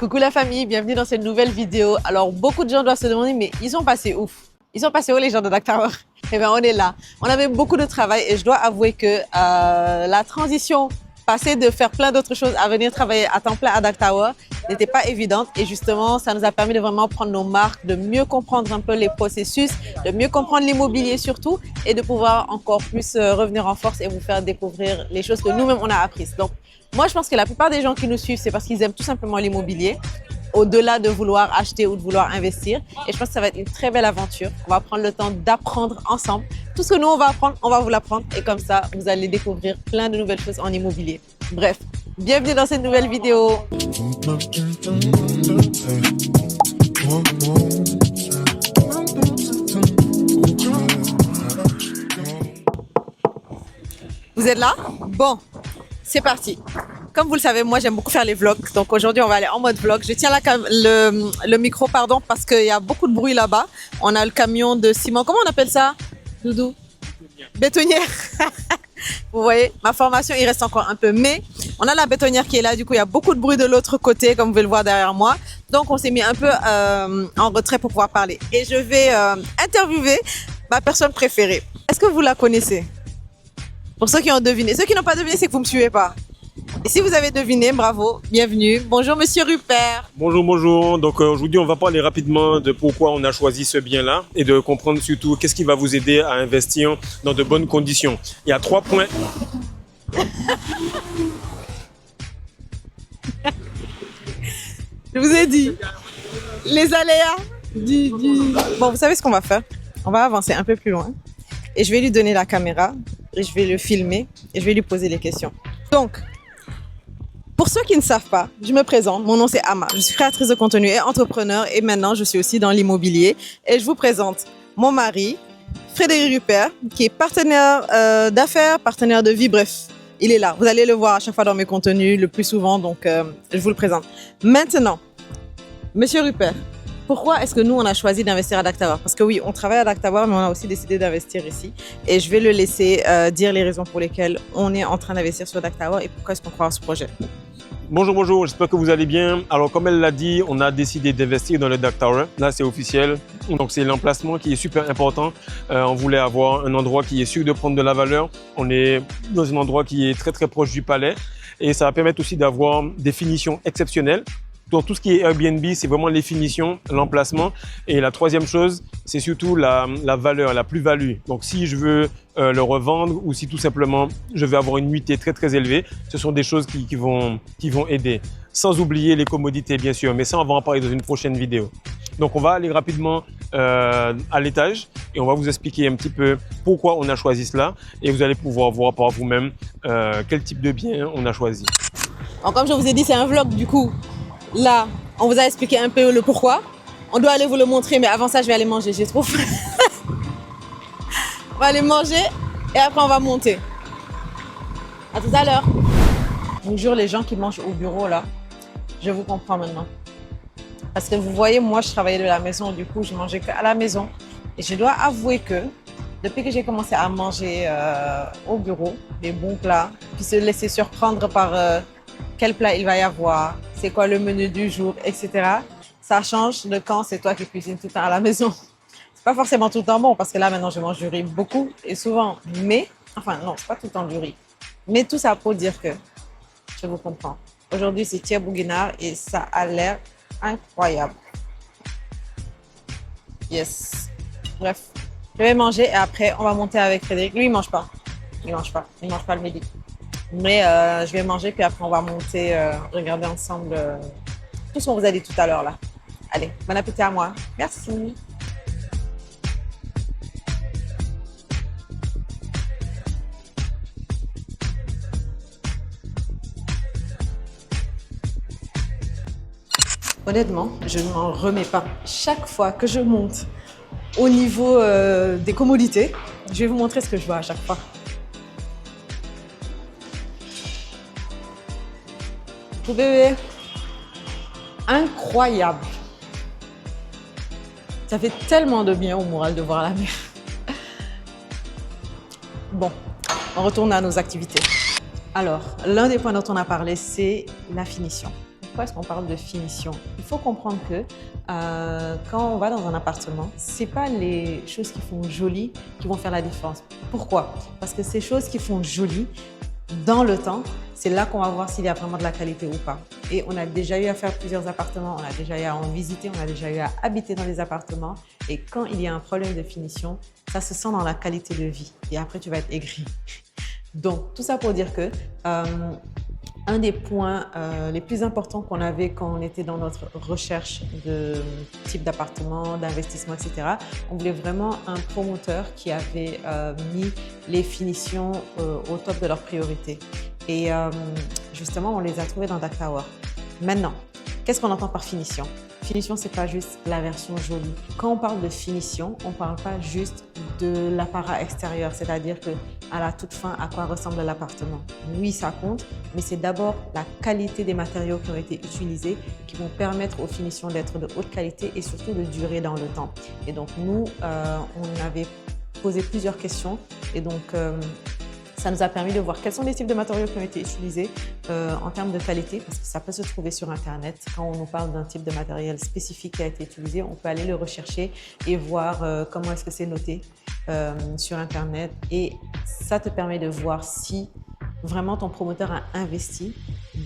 Coucou la famille, bienvenue dans cette nouvelle vidéo. Alors beaucoup de gens doivent se demander, mais ils sont passés où? Ils sont passés où les gens de Dark Tower? Eh bien on est là. On avait beaucoup de travail et je dois avouer que la transition, passer de faire plein d'autres choses à venir travailler à temps plein à Dark Tower n'était pas évidente. Et justement, ça nous a permis de vraiment prendre nos marques, de mieux comprendre un peu les processus, de mieux comprendre l'immobilier surtout et de pouvoir encore plus revenir en force et vous faire découvrir les choses que nous-mêmes on a apprises. Donc, moi, je pense que la plupart des gens qui nous suivent, c'est parce qu'ils aiment tout simplement l'immobilier, au-delà de vouloir acheter ou de vouloir investir. Et je pense que ça va être une très belle aventure. On va prendre le temps d'apprendre ensemble. Tout ce que nous, on va apprendre, on va vous l'apprendre. Et comme ça, vous allez découvrir plein de nouvelles choses en immobilier. Bref, bienvenue dans cette nouvelle vidéo. Vous êtes là? Bon, c'est parti. Comme vous le savez, moi j'aime beaucoup faire les vlogs. Donc aujourd'hui on va aller en mode vlog. Je tiens le micro parce qu'il y a beaucoup de bruit là-bas. On a le camion de ciment. Comment on appelle ça, Doudou? Bétonnière. Vous voyez, ma formation il reste encore un peu. Mais on a la bétonnière qui est là. Du coup il y a beaucoup de bruit de l'autre côté comme vous pouvez le voir derrière moi. Donc on s'est mis un peu en retrait pour pouvoir parler. Et je vais interviewer ma personne préférée. Est-ce que vous la connaissez? Pour ceux qui ont deviné. Ceux qui n'ont pas deviné, c'est que vous ne me suivez pas. Et si vous avez deviné, bravo, bienvenue. Bonjour Monsieur Rupert. Bonjour, bonjour. Donc aujourd'hui, on va parler rapidement de pourquoi on a choisi ce bien-là et de comprendre surtout qu'est-ce qui va vous aider à investir dans de bonnes conditions. Il y a 3 points. Je vous ai dit, les aléas du... Bon, vous savez ce qu'on va faire? On va avancer un peu plus loin et je vais lui donner la caméra et je vais le filmer et je vais lui poser les questions. Donc, pour ceux qui ne savent pas, je me présente, mon nom c'est Ama, je suis créatrice de contenu et entrepreneur et maintenant je suis aussi dans l'immobilier et je vous présente mon mari, Frédéric Rupert, qui est partenaire d'affaires, partenaire de vie, bref, il est là. Vous allez le voir à chaque fois dans mes contenus, le plus souvent, donc je vous le présente. Maintenant, Monsieur Rupert, pourquoi est-ce que nous on a choisi d'investir à Dark Tower? Parce que oui, on travaille à Dark Tower, mais on a aussi décidé d'investir ici et je vais le laisser dire les raisons pour lesquelles on est en train d'investir sur Dark Tower et pourquoi est-ce qu'on croit à ce projet. Bonjour, bonjour, j'espère que vous allez bien. Alors comme elle l'a dit, on a décidé d'investir dans le Dark Tower. Là, c'est officiel. Donc c'est l'emplacement qui est super important. On voulait avoir un endroit qui est sûr de prendre de la valeur. On est dans un endroit qui est très très proche du palais et ça va permettre aussi d'avoir des finitions exceptionnelles. Dans tout ce qui est Airbnb, c'est vraiment les finitions, l'emplacement. Et la troisième chose, c'est surtout la valeur, la plus-value. Donc, si je veux le revendre ou si tout simplement je veux avoir une nuitée très très élevée, ce sont des choses qui vont aider. Sans oublier les commodités, bien sûr. Mais ça, on va en parler dans une prochaine vidéo. Donc, on va aller rapidement à l'étage et on va vous expliquer un petit peu pourquoi on a choisi cela. Et vous allez pouvoir voir par vous-même quel type de bien on a choisi. Alors, comme je vous ai dit, c'est un vlog du coup. Là, on vous a expliqué un peu le pourquoi. On doit aller vous le montrer, mais avant ça, je vais aller manger. J'ai trop faim. On va aller manger et après, on va monter. À tout à l'heure. Je vous jure, les gens qui mangent au bureau, là, je vous comprends maintenant. Parce que vous voyez, moi, je travaillais de la maison. Du coup, je mangeais qu'à la maison. Et je dois avouer que depuis que j'ai commencé à manger au bureau, des bons plats, puis se laisser surprendre par quel plat il va y avoir, c'est quoi le menu du jour, etc. Ça change de quand c'est toi qui cuisines tout le temps à la maison. C'est pas forcément tout le temps bon parce que là maintenant je mange du riz beaucoup et souvent, mais, enfin non, c'est pas tout le temps du riz. Mais tout ça pour dire que je vous comprends. Aujourd'hui c'est Thierry Bouguinard et ça a l'air incroyable. Yes. Bref, je vais manger et après on va monter avec Frédéric. Lui il mange pas. Il mange pas le midi. Mais je vais manger, puis après on va monter, regarder ensemble tout ce qu'on vous a dit tout à l'heure là. Allez, bon appétit à moi. Merci. Honnêtement, je ne m'en remets pas. Chaque fois que je monte au niveau des commodités, je vais vous montrer ce que je vois à chaque fois. Tout bébé, incroyable. Ça fait tellement de bien au moral de voir la mer. Bon, on retourne à nos activités. Alors, l'un des points dont on a parlé, c'est la finition. pourquoi est-ce qu'on parle de finition? Il faut comprendre que quand on va dans un appartement, c'est pas les choses qui font joli qui vont faire la différence. Pourquoi? Parce que ces choses qui font joli, dans le temps, c'est là qu'on va voir s'il y a vraiment de la qualité ou pas. Et on a déjà eu à faire plusieurs appartements, on a déjà eu à en visiter, on a déjà eu à habiter dans des appartements. Et quand il y a un problème de finition, ça se sent dans la qualité de vie. Et après, tu vas être aigri. Donc, tout ça pour dire que un des points les plus importants qu'on avait quand on était dans notre recherche de type d'appartement, d'investissement, etc., on voulait vraiment un promoteur qui avait mis les finitions au top de leurs priorités. Et justement, on les a trouvés dans Dak Tower. Maintenant, qu'est-ce qu'on entend par finition? Finition, c'est pas juste la version jolie. Quand on parle de finition, on parle pas juste de l'apparat extérieur, c'est-à-dire que à la toute fin, à quoi ressemble l'appartement. Oui, ça compte, mais c'est d'abord la qualité des matériaux qui ont été utilisés qui vont permettre aux finitions d'être de haute qualité et surtout de durer dans le temps. Et donc nous, on avait posé plusieurs questions et donc ça nous a permis de voir quels sont les types de matériaux qui ont été utilisés en termes de qualité, parce que ça peut se trouver sur Internet. Quand on nous parle d'un type de matériel spécifique qui a été utilisé, on peut aller le rechercher et voir comment est-ce que c'est noté sur Internet. Et ça te permet de voir si vraiment ton promoteur a investi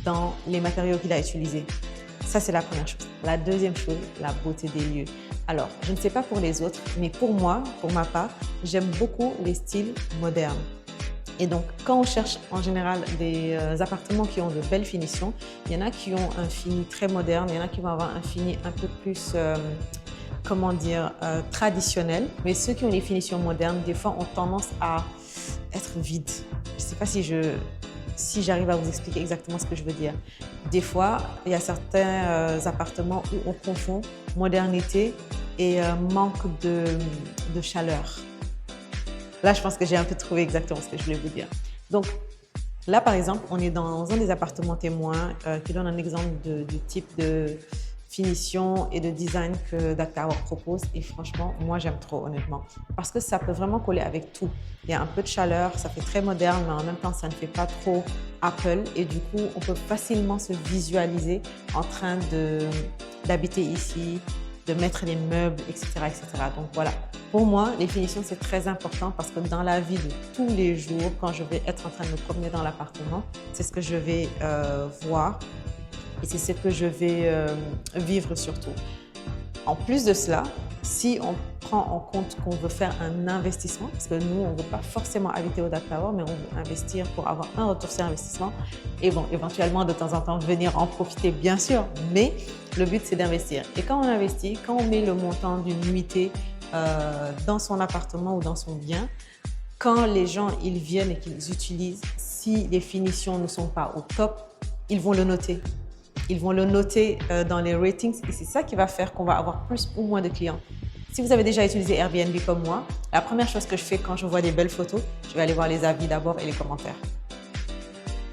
dans les matériaux qu'il a utilisés. Ça, c'est la première chose. La deuxième chose, la beauté des lieux. Alors, je ne sais pas pour les autres, mais pour moi, pour ma part, j'aime beaucoup les styles modernes. Et donc, quand on cherche en général des appartements qui ont de belles finitions, il y en a qui ont un fini très moderne, il y en a qui vont avoir un fini un peu plus, traditionnel. Mais ceux qui ont les finitions modernes, des fois, ont tendance à être vides. Je ne sais pas si j'arrive à vous expliquer exactement ce que je veux dire. Des fois, il y a certains appartements où on confond modernité et manque de chaleur. Là, je pense que j'ai un peu trouvé exactement ce que je voulais vous dire. Donc, là, par exemple, on est dans un des appartements témoins qui donne un exemple du type de finition et de design que Dak Tower propose. Et franchement, moi, j'aime trop, honnêtement. Parce que ça peut vraiment coller avec tout. Il y a un peu de chaleur, ça fait très moderne, mais en même temps, ça ne fait pas trop Apple. Et du coup, on peut facilement se visualiser en train d'habiter ici, de mettre les meubles, etc., etc. Donc voilà, pour moi, les finitions, c'est très important parce que dans la vie de tous les jours, quand je vais être en train de me promener dans l'appartement, c'est ce que je vais voir et c'est ce que je vais vivre surtout. En plus de cela, si on prend en compte qu'on veut faire un investissement, parce que nous, on ne veut pas forcément habiter au Dak Tower, mais on veut investir pour avoir un retour sur investissement et bon, éventuellement, de temps en temps, venir en profiter, bien sûr, mais le but, c'est d'investir. Et quand on investit, quand on met le montant d'une nuitée dans son appartement ou dans son bien, quand les gens ils viennent et qu'ils utilisent, si les finitions ne sont pas au top, ils vont le noter. Ils vont le noter dans les ratings et c'est ça qui va faire qu'on va avoir plus ou moins de clients. Si vous avez déjà utilisé Airbnb comme moi, la première chose que je fais quand je vois des belles photos, je vais aller voir les avis d'abord et les commentaires.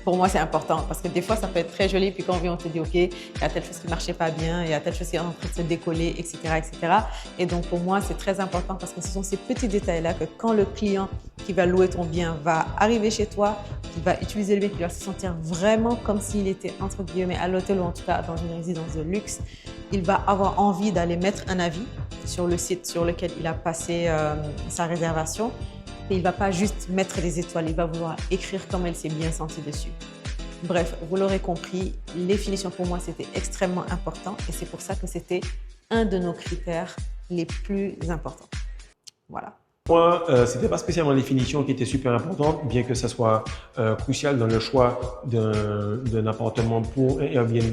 Pour moi, c'est important parce que des fois, ça peut être très joli. Puis quand on vient, on te dit, OK, il y a telle chose qui ne marchait pas bien, il y a telle chose qui est en train de se décoller, etc., etc. Et donc, pour moi, c'est très important parce que ce sont ces petits détails-là que quand le client qui va louer ton bien va arriver chez toi, qui va utiliser le bien, qui va se sentir vraiment comme s'il était, entre guillemets, à l'hôtel ou en tout cas dans une résidence de luxe, il va avoir envie d'aller mettre un avis sur le site sur lequel il a passé sa réservation. Et il ne va pas juste mettre des étoiles, il va vouloir écrire comme elle s'est bien sentie dessus. Bref, vous l'aurez compris, les finitions pour moi, c'était extrêmement important et c'est pour ça que c'était un de nos critères les plus importants. Voilà. Moi, ce n'était pas spécialement les finitions qui étaient super importantes, bien que ça soit crucial dans le choix d'un appartement pour un Airbnb,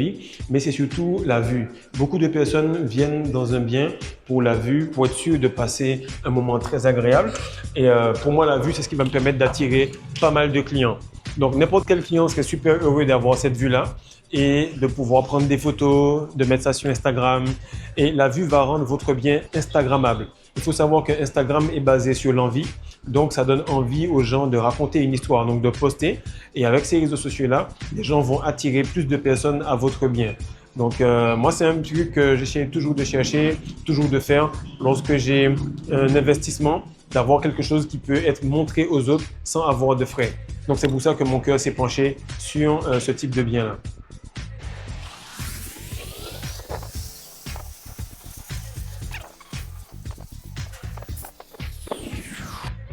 mais c'est surtout la vue. Beaucoup de personnes viennent dans un bien pour la vue, pour être sûr de passer un moment très agréable. Et pour moi, la vue, c'est ce qui va me permettre d'attirer pas mal de clients. Donc, n'importe quel client serait super heureux d'avoir cette vue-là et de pouvoir prendre des photos, de mettre ça sur Instagram. Et la vue va rendre votre bien Instagrammable. Il faut savoir que Instagram est basé sur l'envie. Donc, ça donne envie aux gens de raconter une histoire, donc de poster. Et avec ces réseaux sociaux-là, les gens vont attirer plus de personnes à votre bien. Donc, moi, c'est un truc que j'essaie toujours de chercher, toujours de faire lorsque j'ai un investissement, d'avoir quelque chose qui peut être montré aux autres sans avoir de frais. Donc, c'est pour ça que mon cœur s'est penché sur ce type de bien-là.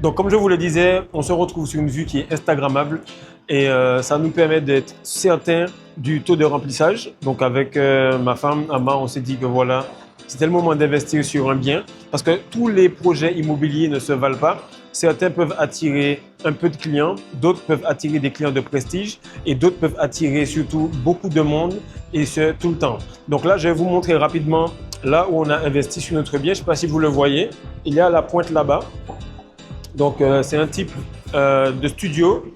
Donc, comme je vous le disais, on se retrouve sur une vue qui est Instagrammable et ça nous permet d'être certains du taux de remplissage. Donc, avec ma femme, Ama, on s'est dit que voilà, c'était le moment d'investir sur un bien parce que tous les projets immobiliers ne se valent pas. Certains peuvent attirer un peu de clients, d'autres peuvent attirer des clients de prestige et d'autres peuvent attirer surtout beaucoup de monde et ce, tout le temps. Donc là, je vais vous montrer rapidement là où on a investi sur notre bien. Je ne sais pas si vous le voyez, il y a la pointe là-bas. Donc, c'est un type de studio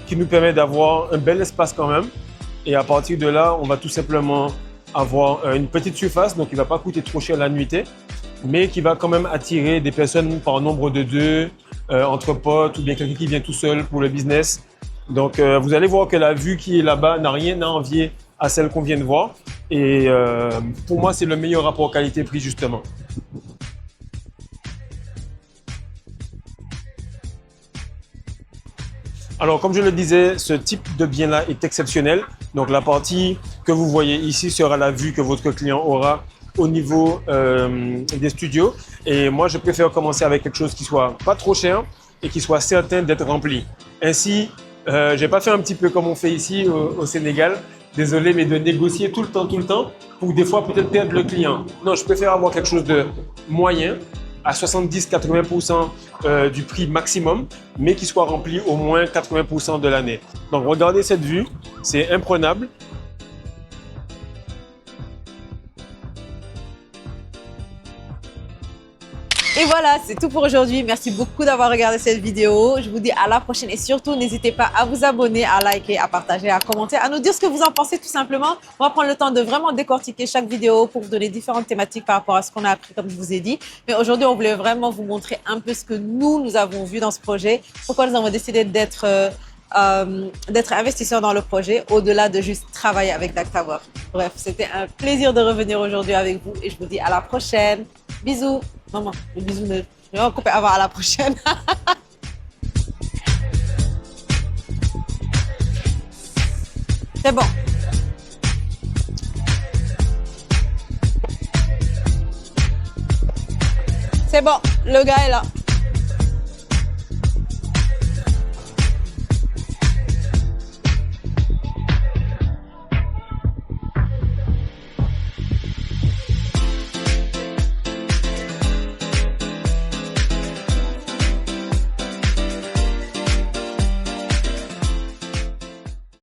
qui nous permet d'avoir un bel espace quand même. Et à partir de là, on va tout simplement avoir une petite surface, donc il ne va pas coûter trop cher la nuitée, mais qui va quand même attirer des personnes par nombre de deux, entre potes ou bien quelqu'un qui vient tout seul pour le business. Donc, vous allez voir que la vue qui est là-bas n'a rien à envier à celle qu'on vient de voir. Et pour moi, c'est le meilleur rapport qualité-prix justement. Alors, comme je le disais, ce type de bien-là est exceptionnel. Donc, la partie que vous voyez ici sera la vue que votre client aura au niveau des studios. Et moi, je préfère commencer avec quelque chose qui soit pas trop cher et qui soit certain d'être rempli. Ainsi, je n'ai pas fait un petit peu comme on fait ici au Sénégal. Désolé, mais de négocier tout le temps, pour des fois peut-être perdre le client. Non, je préfère avoir quelque chose de moyen, à 70-80% du prix maximum, mais qui soit rempli au moins 80% de l'année. Donc, regardez cette vue, c'est imprenable. Et voilà, c'est tout pour aujourd'hui. Merci beaucoup d'avoir regardé cette vidéo. Je vous dis à la prochaine et surtout, n'hésitez pas à vous abonner, à liker, à partager, à commenter, à nous dire ce que vous en pensez tout simplement. On va prendre le temps de vraiment décortiquer chaque vidéo pour vous donner différentes thématiques par rapport à ce qu'on a appris, comme je vous ai dit. Mais aujourd'hui, on voulait vraiment vous montrer un peu ce que nous avons vu dans ce projet, pourquoi nous avons décidé d'être investisseurs dans le projet, au-delà de juste travailler avec DAC Tower. Bref, c'était un plaisir de revenir aujourd'hui avec vous et je vous dis à la prochaine. Bisous. Maman, le bisou, je vais en couper avant, à la prochaine. C'est bon. C'est bon, le gars est là.